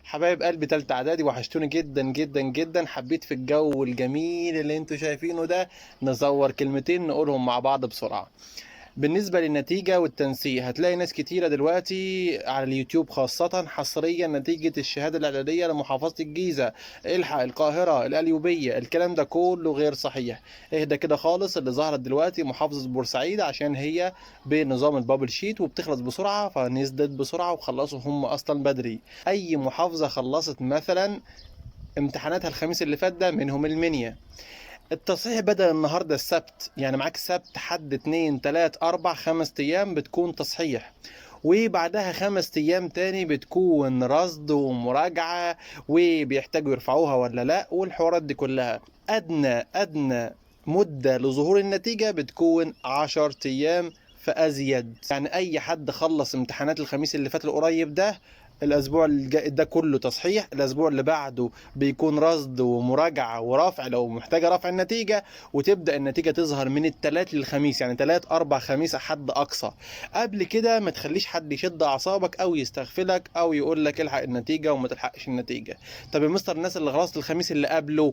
حبايب قلبي تالتة اعدادي، وحشتوني جدا جدا جدا. حبيت في الجو الجميل اللي انتوا شايفينه ده نصور كلمتين نقولهم مع بعض بسرعة. بالنسبة للنتيجة والتنسيق، هتلاقي ناس كتيرة دلوقتي على اليوتيوب خاصة حصريا نتيجة الشهادة الإعدادية لمحافظة الجيزة، الحق القاهرة القليوبية، الكلام ده كله غير صحيح. اهدى كده خالص. اللي ظهرت دلوقتي محافظة بورسعيد عشان هي بنظام البابل شيت وبتخلص بسرعة، فنزلت بسرعة وخلصوا هم أصلا بدري. أي محافظة خلصت مثلا امتحاناتها الخميس اللي فات ده منهم المنيا. التصحيح بدأ النهاردة السبت، يعني معاك سبت حد اتنين تلات أربع 5 أيام بتكون تصحيح، وبعدها 5 أيام تاني بتكون رصد ومراجعة، وبيحتاجوا يرفعوها ولا لأ، والحوارات دي كلها. أدنى مدة لظهور النتيجة بتكون 10 أيام فأزيد. يعني أي حد خلص امتحانات الخميس اللي فات القريب ده، الأسبوع الجاي ده كله تصحيح، الأسبوع اللي بعده بيكون رصد ومراجعة ورفع لو محتاجة رفع النتيجة، وتبدأ النتيجة تظهر من التلات للخميس، يعني تلات أربع خميس حد أقصى. قبل كده ما تخليش حد يشد أعصابك أو يستغفلك أو يقول لك الحق النتيجة وما تلحقش النتيجة. طب يا مستر، الناس اللي خلصت الخميس اللي قبله،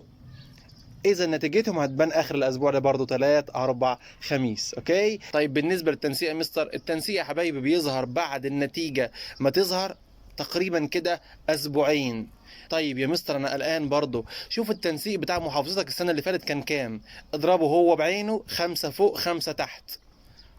اذا نتيجتهم هتبان اخر الاسبوع ده برضو تلات اربع خميس. اوكي، طيب بالنسبه للتنسيق يا مستر، التنسيق يا حبايبي بيظهر بعد النتيجه ما تظهر تقريبا كده اسبوعين. طيب يا مستر انا قلقان برضو. شوف التنسيق بتاع محافظتك السنه اللي فاتت كان كام، اضربه هو بعينه 5 فوق 5 تحت.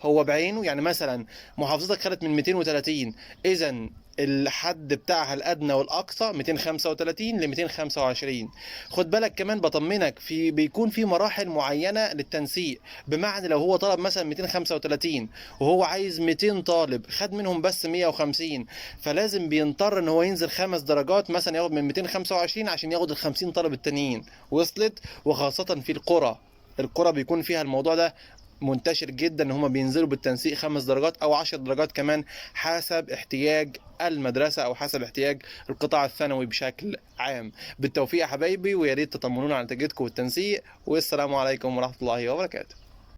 هو بعينه، يعني مثلا محافظتك خدت من 230، اذا الحد بتاعها الادنى والاقصى 235 ل 225. خد بالك كمان بطمنك، بيكون في مراحل معينه للتنسيق. بمعنى لو هو طلب مثلا 235 وهو عايز 200 طالب، خد منهم بس 150، فلازم بيضطر ان هو ينزل 5 درجات مثلا، ياخد من 225 عشان ياخد ال 50 طالب التانيين. وصلت؟ وخاصه في القرى بيكون فيها الموضوع ده منتشر جدا، ان هما بينزلوا بالتنسيق 5 درجات او 10 درجات كمان، حسب احتياج المدرسة او حسب احتياج القطاع الثانوي بشكل عام. بالتوفيق يا حبايبي، ويا ريت تطمنونا على نتيجتكم والتنسيق، والسلام عليكم ورحمة الله وبركاته.